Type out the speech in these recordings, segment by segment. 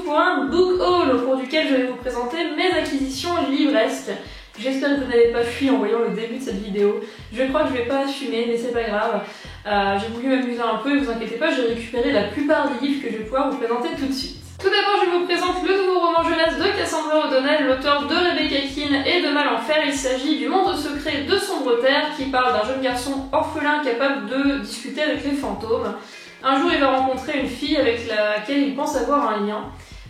pour un book haul au cours duquel je vais vous présenter mes acquisitions livresques. J'espère que vous n'avez pas fui en voyant le début de cette vidéo. Je crois que je vais pas assumer, mais c'est pas grave. J'ai voulu m'amuser un peu et vous inquiétez pas, j'ai récupéré la plupart des livres que je vais pouvoir vous présenter tout de suite. Tout d'abord, je vous présente le nouveau roman jeunesse de Cassandra O'Donnell, l'auteur de Rebecca Keane et de Mal en Fer. Il s'agit du monde secret de Sombre Terre qui parle d'un jeune garçon orphelin capable de discuter avec les fantômes. Un jour, il va rencontrer une fille avec laquelle il pense avoir un lien.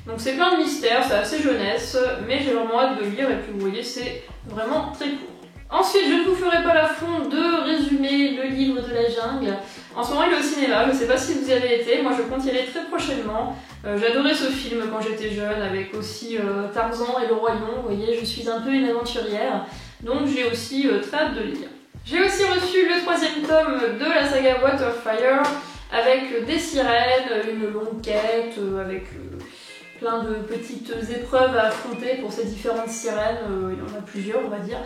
Donc c'est plein de mystères, c'est assez jeunesse, mais j'ai vraiment hâte de le lire et puis vous voyez, c'est vraiment très court. Ensuite, je ne vous ferai pas l'affront de résumer le livre de la jungle. En ce moment, il est au cinéma, je ne sais pas si vous y avez été, moi je compte y aller très prochainement. J'adorais ce film quand j'étais jeune, avec aussi Tarzan et le Roi Lion, vous voyez, je suis un peu une aventurière, donc j'ai aussi très hâte de le lire. J'ai aussi reçu le 3e tome de la saga Waterfire, avec des sirènes, une longue quête, avec plein de petites épreuves à affronter pour ces différentes sirènes, il y en a plusieurs on va dire.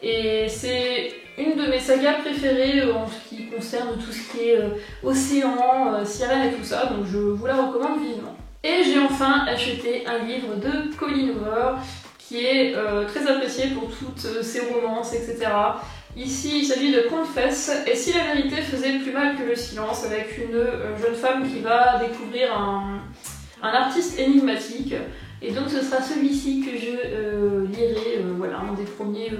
Et c'est une de mes sagas préférées en ce qui concerne tout ce qui est océan, sirène et tout ça, donc je vous la recommande vivement. Et j'ai enfin acheté un livre de Colleen Hoover qui est très apprécié pour toutes ses romances, etc. Ici, il s'agit de Confess, et si la vérité faisait plus mal que le silence, avec une jeune femme qui va découvrir un artiste énigmatique. Et donc ce sera celui-ci que je lirai, voilà, un des premiers,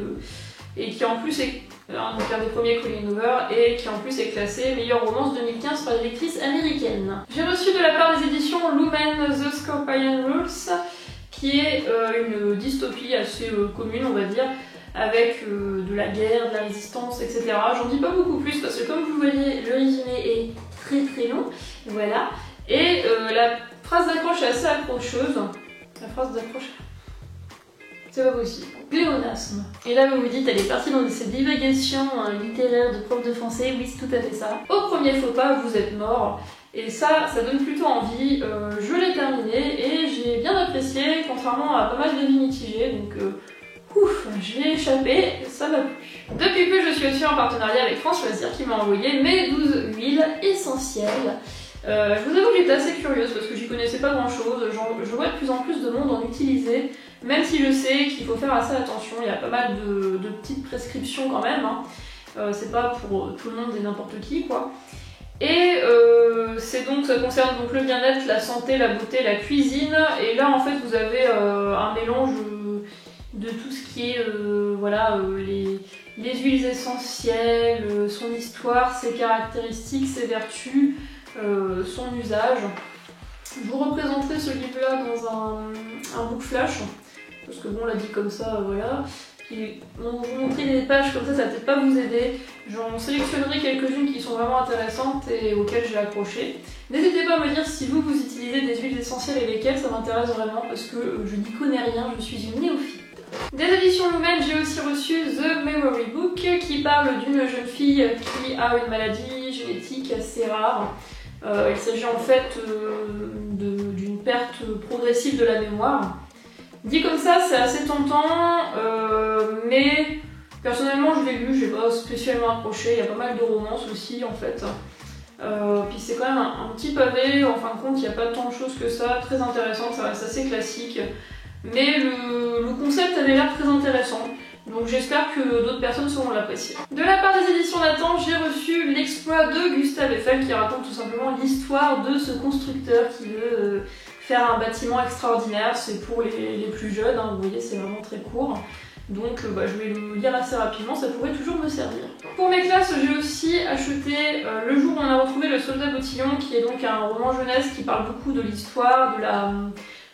et qui en plus est donc un des premiers Colleen Hoover, et qui en plus est classé meilleure romance 2015 par les lectrices américaines. J'ai reçu de la part des éditions Lumen The Scorpion Rules, qui est une dystopie assez commune on va dire, avec de la guerre, de la résistance, etc. J'en dis pas beaucoup plus parce que comme vous voyez, le résumé est très long, voilà. Et la phrase d'accroche est assez accrocheuse. La phrase d'accroche, c'est pas possible. Pléonasme. Et là vous vous dites, elle est partie dans ces divagations littéraires de prof de français, oui c'est tout à fait ça. Au premier faux pas, vous êtes mort. Et ça donne plutôt envie. Je l'ai terminé et j'ai bien apprécié, contrairement à pas mal d'avis mitigés, donc ouf, je l'ai échappé, ça m'a plu. Depuis peu, je suis aussi en partenariat avec France Loisirs qui m'a envoyé mes 12 huiles essentielles. Je vous avoue que j'étais assez curieuse parce que j'y connaissais pas grand chose, je vois de plus en plus de monde en utiliser, même si je sais qu'il faut faire assez attention, il y a pas mal de petites prescriptions quand même, hein. C'est pas pour tout le monde et n'importe qui quoi. Et ça concerne donc le bien-être, la santé, la beauté, la cuisine, et là en fait vous avez un mélange de tout ce qui est voilà, les huiles essentielles, son histoire, ses caractéristiques, ses vertus, son usage. Je vous représenterai ce livre-là dans un book flash, parce que bon, on l'a dit comme ça, voilà. Puis, vous montrer des pages comme ça va peut-être pas vous aider. J'en sélectionnerai quelques-unes qui sont vraiment intéressantes et auxquelles j'ai accroché. N'hésitez pas à me dire si vous utilisez des huiles essentielles et lesquelles, ça m'intéresse vraiment parce que je n'y connais rien, je suis une néophyte. Des éditions Lumen, j'ai aussi reçu The Memory Book qui parle d'une jeune fille qui a une maladie génétique assez rare. Il s'agit en fait d'une perte progressive de la mémoire. Dit comme ça, c'est assez tentant, mais personnellement je l'ai lu, j'ai pas spécialement accroché, il y a pas mal de romances aussi en fait. Puis c'est quand même un petit pavé, en fin de compte il n'y a pas tant de choses que ça, très intéressant, ça reste assez classique. Mais le concept avait l'air très intéressant, donc j'espère que d'autres personnes sauront l'apprécier. De la part des éditions Nathan, j'ai reçu l'exploit de Gustave Eiffel qui raconte tout simplement l'histoire de ce constructeur qui veut faire un bâtiment extraordinaire. C'est pour les plus jeunes, hein, vous voyez c'est vraiment très court. Donc je vais le lire assez rapidement, ça pourrait toujours me servir. Pour mes classes, j'ai aussi acheté Le jour où on a retrouvé le soldat Bottillon, qui est donc un roman jeunesse qui parle beaucoup de l'histoire, de la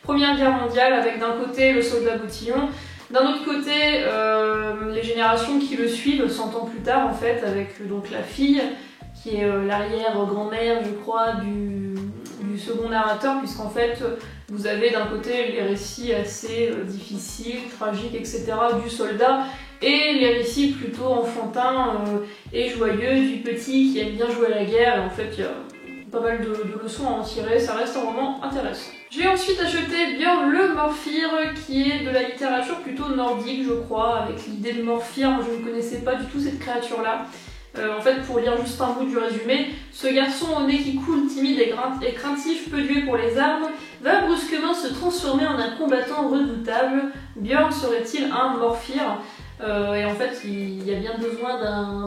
Première Guerre mondiale, avec d'un côté le soldat Bottillon, d'un autre côté les générations qui le suivent 100 ans plus tard en fait, avec donc la fille qui est l'arrière-grand-mère je crois du second narrateur, puisqu'en fait vous avez d'un côté les récits assez difficiles, tragiques, etc. du soldat, et les récits plutôt enfantins et joyeux du petit qui aime bien jouer à la guerre, et en fait il y a pas mal de leçons à en tirer, ça reste un roman intéressant. J'ai ensuite acheté Björn le Morfir, qui est de la littérature plutôt nordique je crois, avec l'idée de Morfir, je ne connaissais pas du tout cette créature là. En fait, pour lire juste un bout du résumé, Ce garçon au nez qui coule, timide et craintif, peu doué pour les armes, va brusquement se transformer en un combattant redoutable. Björn serait-il un Morfir? Et en fait, il y a bien besoin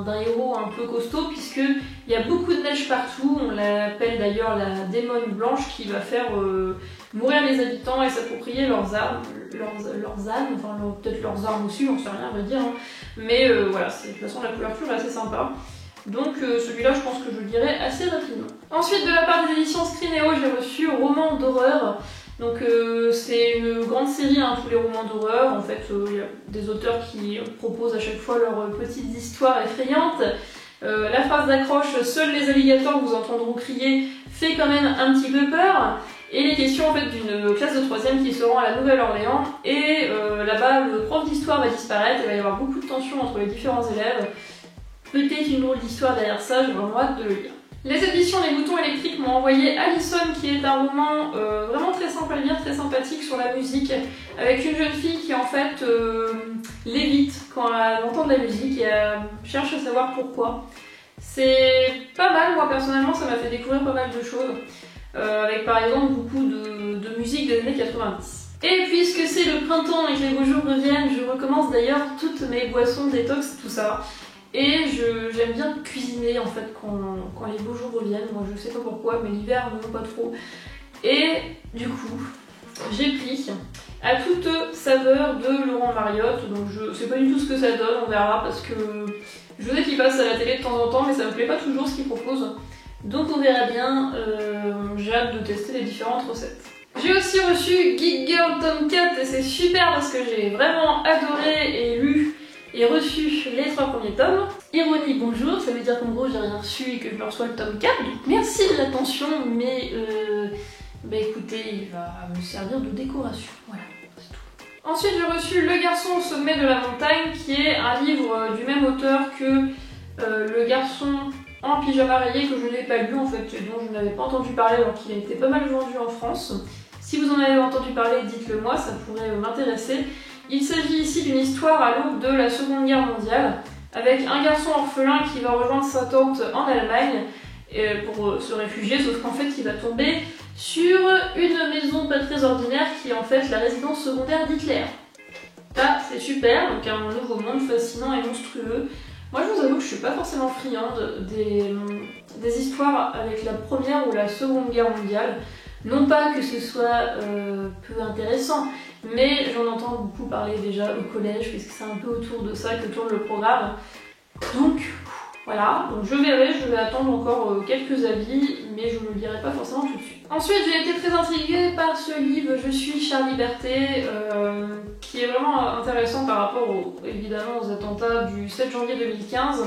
d'un héros un peu costaud, puisqu'il y a beaucoup de neige partout. On l'appelle d'ailleurs la démone blanche, qui va faire mourir les habitants et s'approprier leurs armes, enfin peut-être leurs armes aussi, j'en sais rien à vrai dire. Hein. Mais voilà, de toute façon la couverture est assez sympa. Donc celui-là, je pense que je le dirai assez rapidement. Ensuite, de la part des éditions Scrineo, j'ai reçu Roman d'horreur. Donc c'est une grande série, hein, tous les romans d'horreur. En fait, il y a des auteurs qui proposent à chaque fois leurs petites histoires effrayantes. La phrase d'accroche « Seuls les alligators vous entendront crier » fait quand même un petit peu peur. Et les questions en fait d'une classe de 3e qui se rend à la Nouvelle-Orléans. Et là-bas, le prof d'histoire va disparaître. Il va y avoir beaucoup de tensions entre les différents élèves. Peut-être une drôle d'histoire derrière ça, j'ai vraiment hâte de le lire. Les éditions Les Boutons Électriques m'ont envoyé Allison, qui est un roman vraiment très simple à lire, très sympathique sur la musique, avec une jeune fille qui en fait lévite quand elle entend de la musique et elle cherche à savoir pourquoi. C'est pas mal, moi personnellement ça m'a fait découvrir pas mal de choses, avec par exemple beaucoup de musique des années 90. Et puisque c'est le printemps et que les beaux jours reviennent, je recommence d'ailleurs toutes mes boissons détox, tout ça. Et j'aime bien cuisiner en fait quand les beaux jours reviennent. Moi je sais pas pourquoi, mais l'hiver non pas trop. Et du coup, j'ai pris à toute saveur de Laurent Mariotte. Donc je sais pas du tout ce que ça donne, on verra, parce que je sais qu'il passe à la télé de temps en temps, mais ça me plaît pas toujours ce qu'il propose. Donc on verra bien, j'ai hâte de tester les différentes recettes. J'ai aussi reçu Geek Girl tome 4 et c'est super parce que j'ai vraiment adoré et lu et reçu les 3 premiers tomes. Ironie, bonjour, ça veut dire qu'en gros j'ai rien reçu et que je me reçois le tome 4, donc merci de l'attention, mais bah écoutez, il va me servir de décoration, voilà, c'est tout. Ensuite j'ai reçu Le Garçon au sommet de la montagne, qui est un livre du même auteur que Le Garçon en pyjama rayé, que je n'ai pas lu en fait, et dont je n'avais pas entendu parler alors qu'il a été pas mal vendu en France. Si vous en avez entendu parler, dites-le moi, ça pourrait m'intéresser. Il s'agit ici d'une histoire à l'aube de la Seconde Guerre mondiale, avec un garçon orphelin qui va rejoindre sa tante en Allemagne pour se réfugier, sauf qu'en fait il va tomber sur une maison pas très ordinaire qui est en fait la résidence secondaire d'Hitler. Ça c'est super, donc un nouveau monde fascinant et monstrueux. Moi je vous avoue que je suis pas forcément friande des histoires avec la Première ou la Seconde Guerre mondiale. Non pas que ce soit peu intéressant, mais j'en entends beaucoup parler déjà au collège, puisque c'est un peu autour de ça que tourne le programme. Donc voilà, donc je verrai, je vais attendre encore quelques avis, mais je ne le lirai pas forcément tout de suite. Ensuite, j'ai été très intriguée par ce livre Je suis Charlie Berthet, qui est vraiment intéressant par rapport évidemment aux attentats du 7 janvier 2015.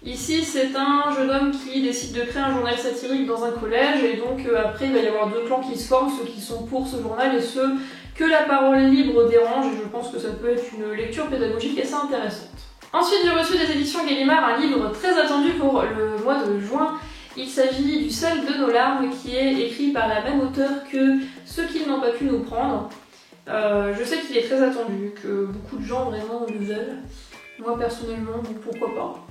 Ici, c'est un jeune homme qui décide de créer un journal satirique dans un collège, et donc après il va y avoir deux clans qui se forment, ceux qui sont pour ce journal et ceux que la parole libre dérange, et je pense que ça peut être une lecture pédagogique assez intéressante. Ensuite, j'ai reçu des éditions Gallimard un livre très attendu pour le mois de juin. Il s'agit du sel de nos larmes, qui est écrit par la même auteure que Ceux qui n'ont pas pu nous prendre. Je sais qu'il est très attendu, que beaucoup de gens vraiment le veulent. Moi personnellement, donc pourquoi pas.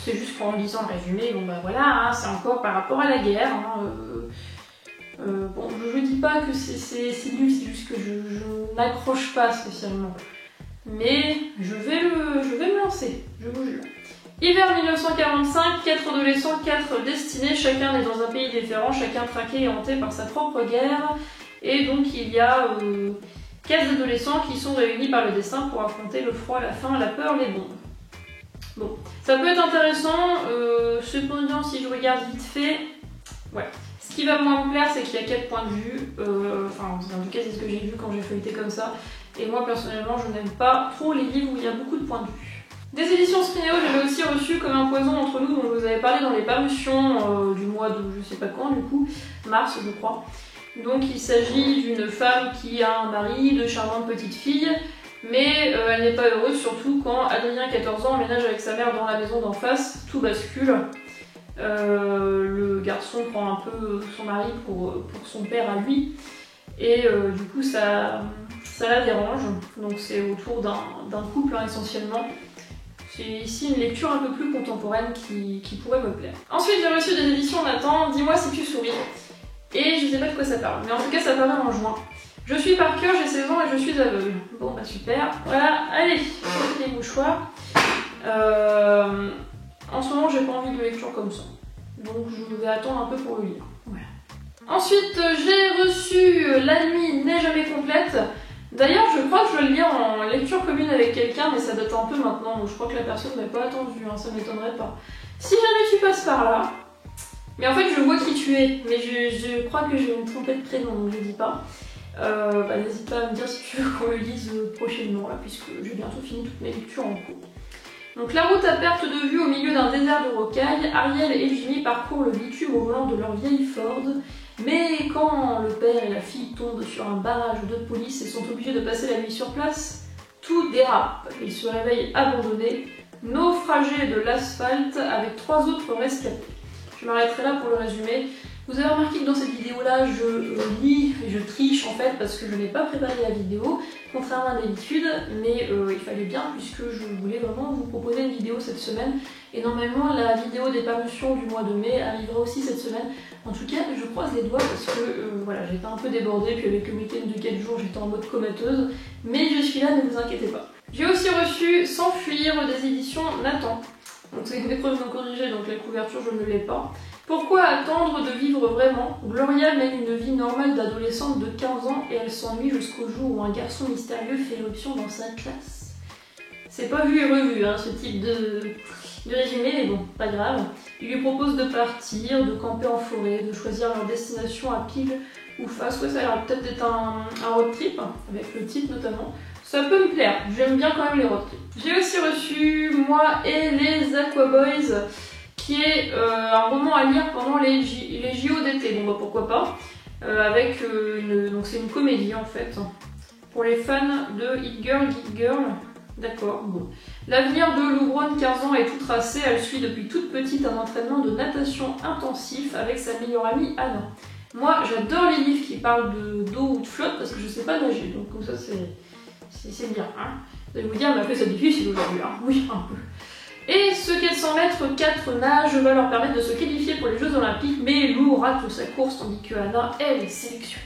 C'est juste qu'en lisant le résumé, bon bah voilà, hein, c'est encore par rapport à la guerre. Hein, bon, je dis pas que c'est nul, c'est juste que je n'accroche pas spécialement. Mais je vais me lancer, je vous jure. Hiver 1945, 4 adolescents, 4 destinés, chacun est dans un pays différent, chacun traqué et hanté par sa propre guerre. Et donc il y a 4 adolescents qui sont réunis par le destin pour affronter le froid, la faim, la peur, les bombes. Bon, ça peut être intéressant, cependant si je regarde vite fait, ouais. Ce qui va moins me plaire, c'est qu'il y a 4 points de vue, enfin en tout cas c'est ce que j'ai vu quand j'ai feuilleté comme ça, et moi personnellement je n'aime pas trop les livres où il y a beaucoup de points de vue. Des éditions Scrineo, j'avais aussi reçu Comme un poison entre nous, dont je vous avais parlé dans les parutions du mois de je sais pas quand du coup, mars je crois. Donc il s'agit d'une femme qui a un mari, de charmantes petites filles, mais elle n'est pas heureuse, surtout quand Adrien, 14 ans, emménage avec sa mère dans la maison d'en face, tout bascule. Le garçon prend un peu son mari pour son père à lui, et du coup ça la dérange, donc c'est autour d'un couple hein, essentiellement. c'est ici une lecture un peu plus contemporaine qui pourrait me plaire. Ensuite, j'ai reçu des éditions Nathan, Dis-moi si tu souris. Et je sais pas de quoi ça parle, mais en tout cas ça paraît en juin. Je suis par cœur, j'ai 16 ans et je suis aveugle. Bon bah super. Voilà, allez, sortez les mouchoirs. En ce moment, j'ai pas envie de lecture comme ça. Donc je vais attendre un peu pour le lire. Voilà. Ensuite, j'ai reçu La nuit n'est jamais complète. D'ailleurs, je crois que je vais le lire en lecture commune avec quelqu'un, mais ça date un peu maintenant, donc je crois que la personne n'a pas attendu, hein, ça m'étonnerait pas. Si jamais tu passes par là, mais en fait je vois qui tu es, mais je crois que je vais me tromper de prénom, donc je dis pas. N'hésite pas à me dire si tu veux qu'on le lise prochainement, là, puisque j'ai bientôt fini toutes mes lectures en cours. Donc la route à perte de vue au milieu d'un désert de rocailles, Ariel et Jimmy parcourent le bitume au volant de leur vieille Ford. Mais quand le père et la fille tombent sur un barrage de police et sont obligés de passer la nuit sur place, tout dérape. Ils se réveillent abandonnés, naufragés de l'asphalte avec 3 autres rescapés. Je m'arrêterai là pour le résumé. Vous avez remarqué que dans cette vidéo-là, je lis et je triche en fait parce que je n'ai pas préparé la vidéo, contrairement à d'habitude, mais il fallait bien puisque je voulais vraiment vous proposer une vidéo cette semaine. Et normalement, la vidéo des parutions du mois de mai arrivera aussi cette semaine. En tout cas, je croise les doigts parce que voilà, j'étais un peu débordée, puis avec le week-end de 4 jours, j'étais en mode comateuse. Mais je suis là, ne vous inquiétez pas. J'ai aussi reçu S'enfuir des éditions Nathan. Donc c'est une épreuve non corrigée, donc la couverture je ne l'ai pas. Pourquoi attendre de vivre vraiment? Gloria mène une vie normale d'adolescente de 15 ans et elle s'ennuie jusqu'au jour où un garçon mystérieux fait éruption dans sa classe. C'est pas vu et revu hein, ce type de résumé, mais bon, pas grave. Il lui propose de partir, de camper en forêt, de choisir leur destination à pile ou face. Ouais, ça a l'air peut-être d'être un road trip, avec le titre notamment. Ça peut me plaire, j'aime bien quand même les road trips. J'ai aussi reçu Moi et les Aquaboys, qui est un roman à lire pendant les JO d'été. Bon bah pourquoi pas. Donc c'est une comédie en fait. Pour les fans de Hit Girl, Geek Girl. D'accord, bon. L'avenir de Lou Brown, 15 ans, est tout tracé. Elle suit depuis toute petite un entraînement de natation intensif avec sa meilleure amie Anna. Moi j'adore les livres qui parlent d'eau ou de flotte parce que je sais pas nager. Donc comme ça c'est bien. Hein. Vous allez vous dire, mais après c'est difficile aujourd'hui. Hein. Oui, un peu. Et ce qu'elle s'en mettre 4 nages va leur permettre de se qualifier pour les Jeux Olympiques, mais Lou rate sa course tandis que Anna, elle, est sélectionnée.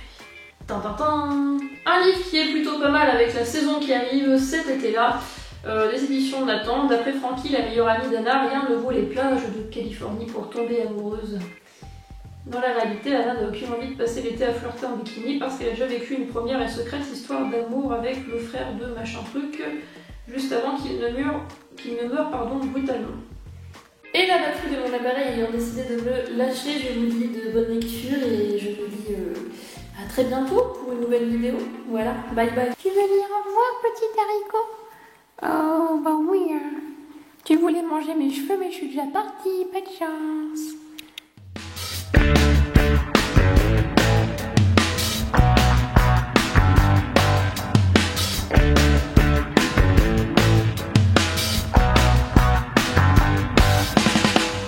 Tintintin. Un livre qui est plutôt pas mal avec la saison qui arrive cet été-là, des éditions Nathan. D'après Frankie, la meilleure amie d'Anna, rien ne vaut les plages de Californie pour tomber amoureuse. Dans la réalité, Anna n'a aucune envie de passer l'été à flirter en bikini parce qu'elle a déjà vécu une première et secrète histoire d'amour avec le frère de machin truc, juste avant qu'il ne meure brutalement. Et la batterie de mon appareil ayant décidé de me lâcher, je vous dis de bonne lecture et je vous dis à très bientôt pour une nouvelle vidéo. Voilà, bye bye. Tu veux dire au revoir, petit haricot? Oh, bah oui. Tu voulais manger mes cheveux, mais je suis déjà partie. Pas de chance.